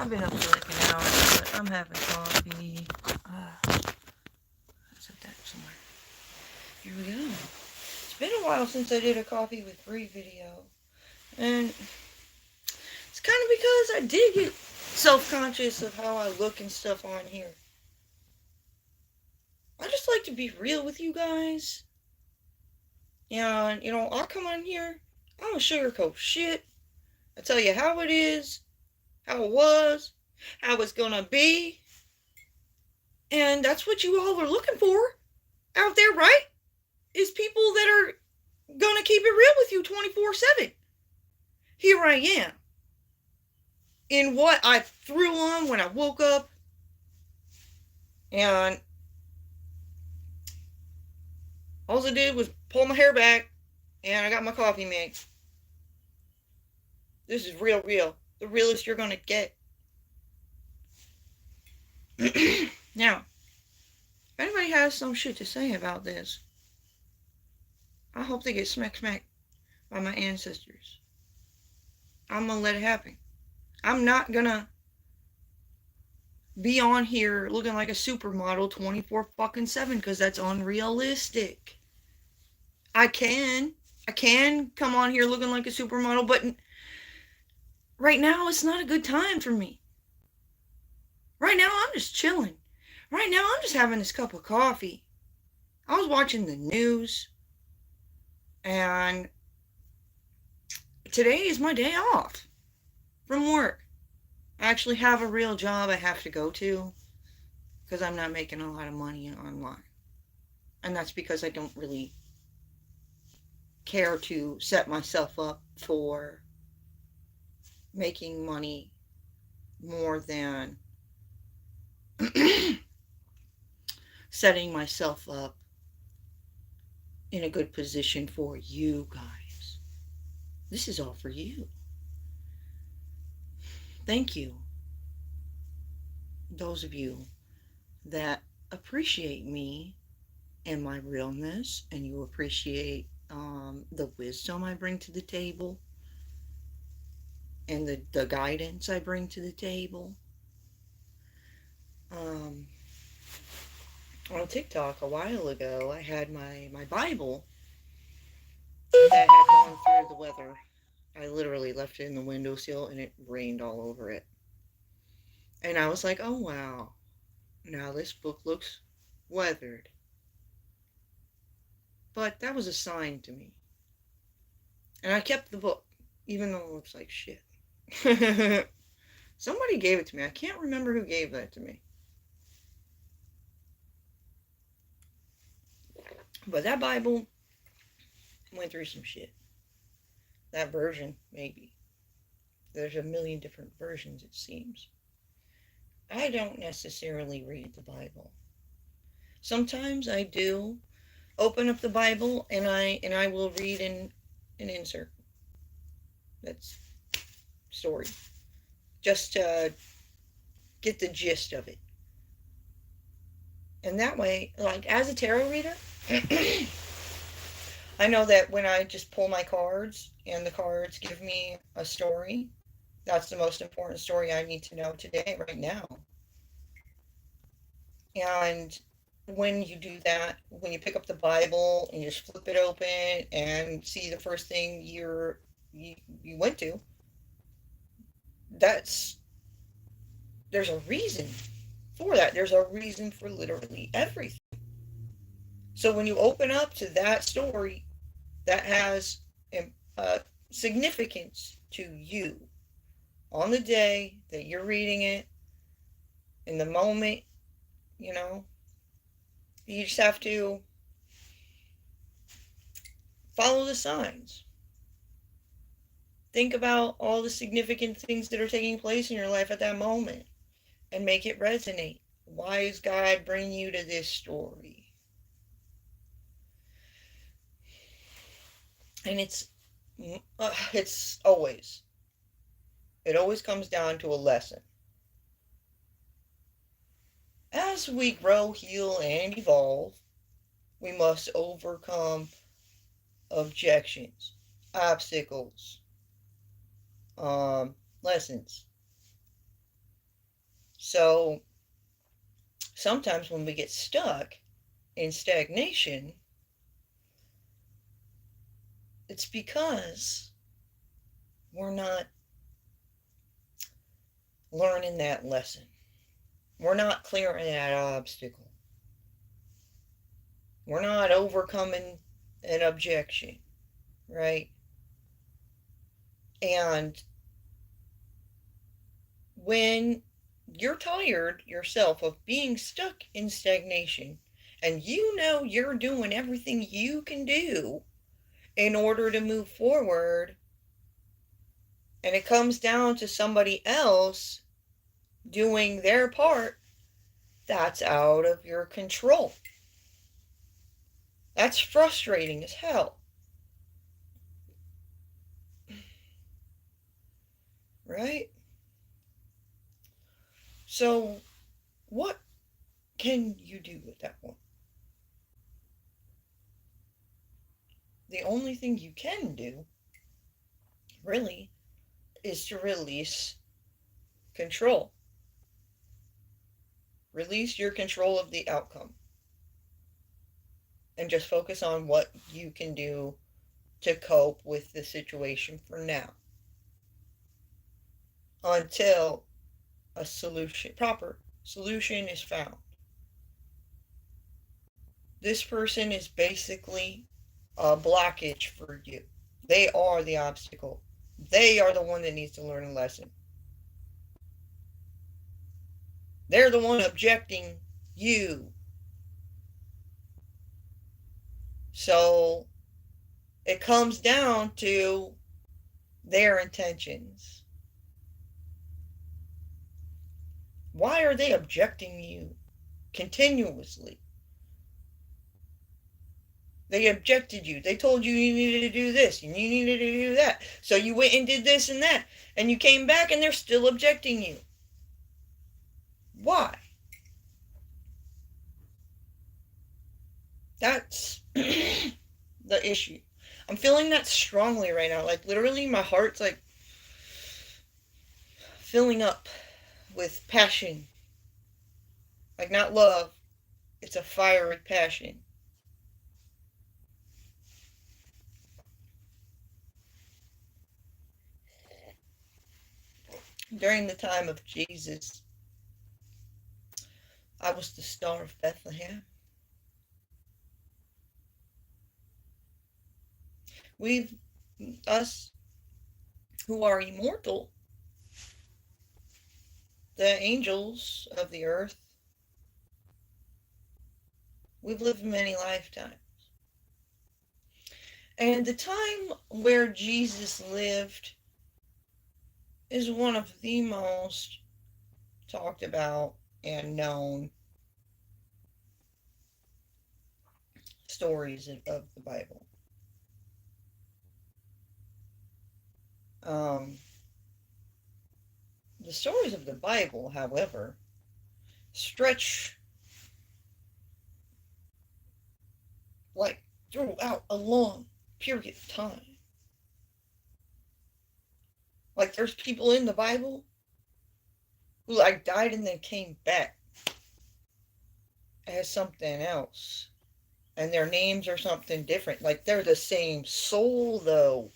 I've been up for like an hour, but I'm having coffee. Set that somewhere. Here we go. It's been a while since I did a coffee with Brie video. And it's kind of because I did get self-conscious of how I look and stuff on here. I just like to be real with you guys. And, I'll come on here. I don't sugarcoat shit. I tell you how it is, how it was, how it's gonna be. And that's what you all are looking for out there, right? Is people that are gonna keep it real with you 24/7. Here I am. In what I threw on when I woke up. And all I did was pull my hair back and I got my coffee made. This is real. The realest you're gonna get. Now, if anybody has some shit to say about this, I hope they get smacked by my ancestors. I'm gonna let it happen. I'm not gonna be on here looking like a supermodel 24/7 because that's unrealistic. I can come on here looking like a supermodel, but right now it's not a good time for me. Right now I'm just chilling. Right now I'm just having this cup of coffee. I was watching the news, and today is my day off from work. I actually have a real job I have to go to because I'm not making a lot of money online. And that's because I don't really care to set myself up for making money more than setting myself up in a good position for you guys. This is all for you. Thank you, those of you that appreciate me and my realness, and you appreciate the wisdom I bring to the table and the guidance I bring to the table. On TikTok a while ago, I had my Bible that had gone through the weather. I literally left it in the windowsill and it rained all over it. And I was like, oh wow, now this book looks weathered. But that was a sign to me. And I kept the book, even though it looks like shit. Somebody gave it to me. I can't remember who gave that to me. But that Bible went through some shit. That version, maybe. There's a million different versions, it seems. I don't necessarily read the Bible. Sometimes I do open up the Bible and I will read an insert. That's story. Just to get the gist of it. And that way, like as a tarot reader, I know that when I just pull my cards and the cards give me a story, that's the most important story I need to know today, right now. And when you do that, when you pick up the Bible and you just flip it open and see the first thing you went to, there's a reason for that. There's a reason for literally everything. So when you open up to that story, that has significance to you on the day that you're reading it, in the moment, you just have to follow the signs. Think about all the significant things that are taking place in your life at that moment and make it resonate. Why is God bringing you to this story? And it always comes down to a lesson. As we grow, heal, and evolve, we must overcome objections, obstacles, lessons. So sometimes when we get stuck in stagnation, it's because we're not learning that lesson. We're not clearing that obstacle. We're not overcoming an objection, right? And when you're tired yourself of being stuck in stagnation and you know you're doing everything you can do in order to move forward, and it comes down to somebody else doing their part, that's out of your control. That's frustrating as hell. Right? So, what can you do with that one? The only thing you can do, really, is to release control. Release your control of the outcome. And just focus on what you can do to cope with the situation for now. Until a proper solution is found. This person is basically a blockage for you. They are the obstacle. They are the one that needs to learn a lesson. They're the one objecting you. So it comes down to their intentions. Why are they objecting you continuously? They objected you. They told you you needed to do this and you needed to do that. So you went and did this and that. And you came back and they're still objecting you. Why? That's the issue. I'm feeling that strongly right now. Like literally my heart's like filling up with passion. Like not love. It's a fiery passion. During the time of Jesus, I was the star of Bethlehem. Us who are immortal, the angels of the earth, we've lived many lifetimes. And the time where Jesus lived is one of the most talked about and known stories of the Bible. The stories of the Bible, however, stretch like throughout a long period of time. Like there's people in the Bible who like died and then came back as something else. And their names are something different. Like they're the same soul though.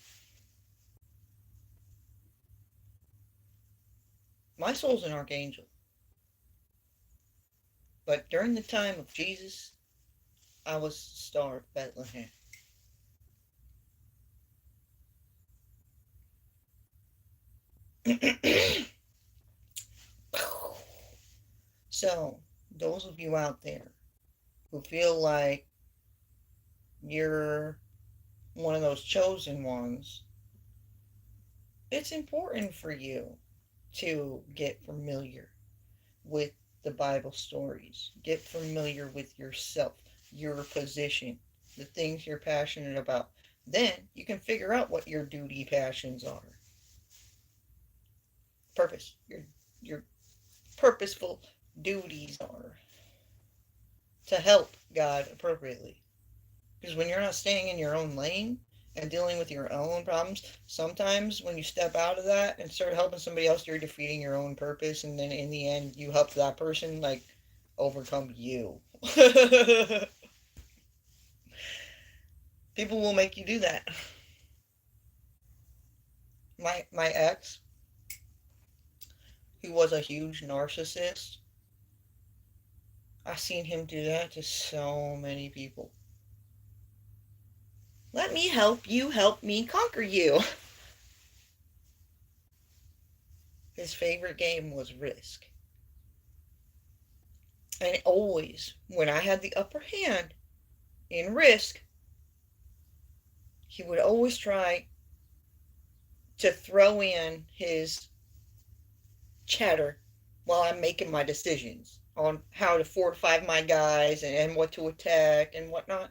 My soul's an archangel. But during the time of Jesus, I was the star of Bethlehem. So, those of you out there who feel like you're one of those chosen ones, it's important for you to get familiar with the Bible stories. Get familiar with yourself, your position, the things you're passionate about. Then you can figure out what your duty passions are. Purpose, your purposeful duties are to help God appropriately. Because when you're not staying in your own lane and dealing with your own problems, sometimes when you step out of that and start helping somebody else, you're defeating your own purpose, and then in the end, you help that person like overcome you. People will make you do that. My ex, who was a huge narcissist, I've seen him do that to so many people. Let me help me conquer you. His favorite game was Risk. And always, when I had the upper hand in Risk, he would always try to throw in his chatter while I'm making my decisions on how to fortify my guys and what to attack and whatnot.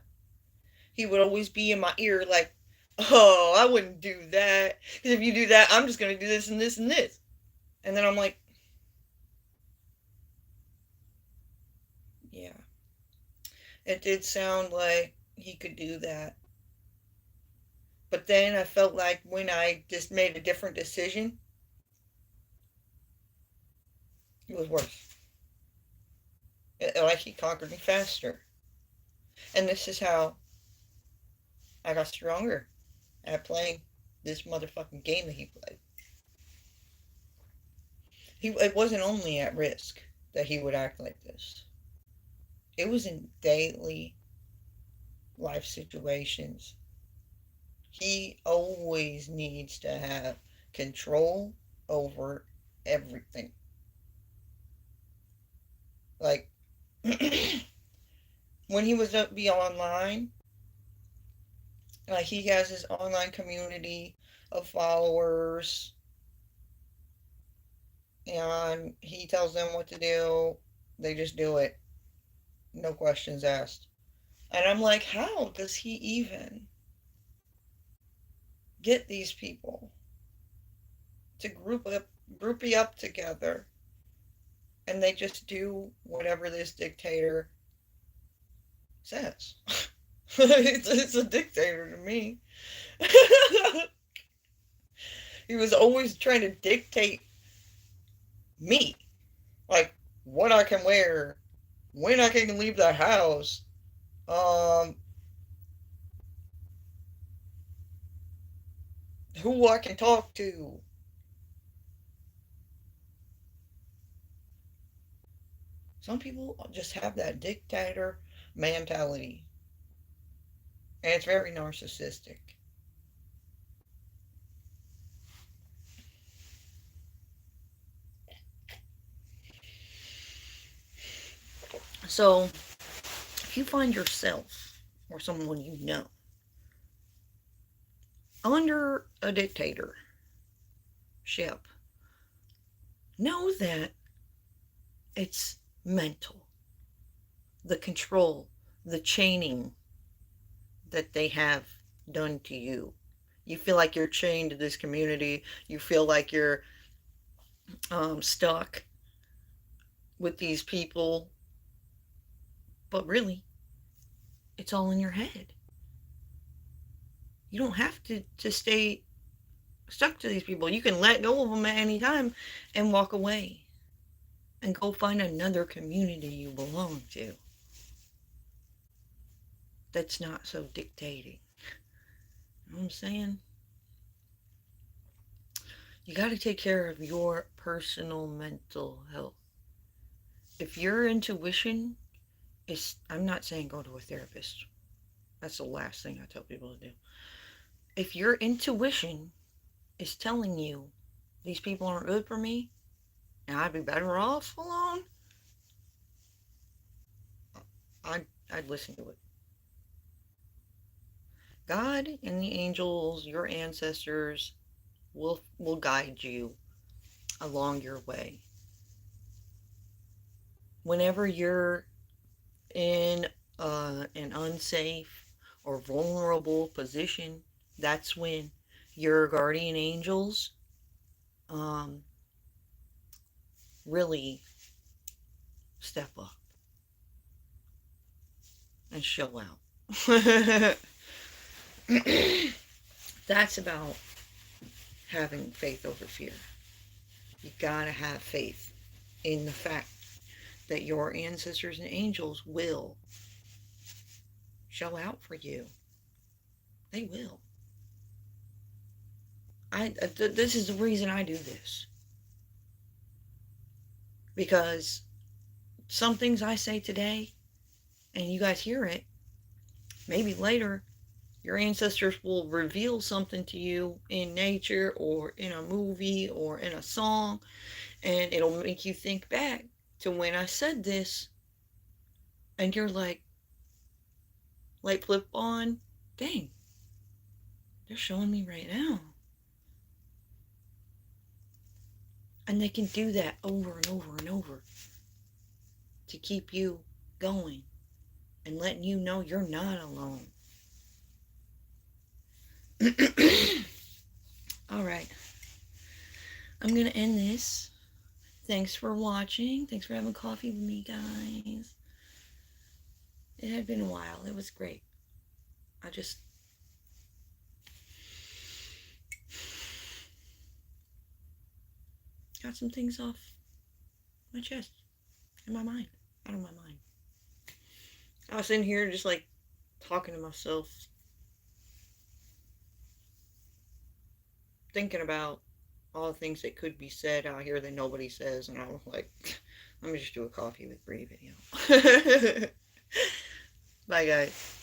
He would always be in my ear like, oh, I wouldn't do that. Because if you do that, I'm just going to do this and this and this. And then I'm like, yeah, it did sound like he could do that. But then I felt like when I just made a different decision, it was worse. Like he conquered me faster. And this is how I got stronger at playing this motherfucking game that he played. It wasn't only at Risk that he would act like this. It was in daily life situations. He always needs to have control over everything. Like when he was up be online, like he has his online community of followers and he tells them what to do. They just do it. No questions asked. And I'm like, how does he even get these people to groupie up together and they just do whatever this dictator says? It's a dictator to me. He was always trying to dictate me, like what I can wear, when I can leave the house, um, who I can talk to. Some people just have that dictator mentality, and it's very narcissistic. So, if you find yourself or someone you know under a dictatorship, know that it's mental. The control, the chaining that they have done to you. You feel like you're chained to this community. You feel like you're stuck with these people. But really, it's all in your head. You don't have to stay stuck to these people. You can let go of them at any time and walk away and go find another community you belong to that's not so dictating. You know what I'm saying? You got to take care of your personal mental health. If your intuition is, I'm not saying go to a therapist. That's the last thing I tell people to do. If your intuition is telling you these people aren't good for me and I'd be better off alone, I'd listen to it. God and the angels, your ancestors, will guide you along your way. Whenever you're in an unsafe or vulnerable position, that's when your guardian angels really step up and show out. That's about having faith over fear. You gotta have faith in the fact that your ancestors and angels will show out for you. They will. This is the reason I do this. Because some things I say today, and you guys hear it, maybe later your ancestors will reveal something to you in nature or in a movie or in a song, and it'll make you think back to when I said this, and you're like, light flip on, dang, they're showing me right now. And they can do that over and over and over to keep you going and letting you know you're not alone. All right. I'm going to end this. Thanks for watching. Thanks for having coffee with me, guys. It had been a while. It was great. I just got some things off my chest, in my mind, out of my mind. I was in here just like talking to myself, thinking about all the things that could be said out here that nobody says, and I was like, let me just do a coffee with Brie video. Bye, guys.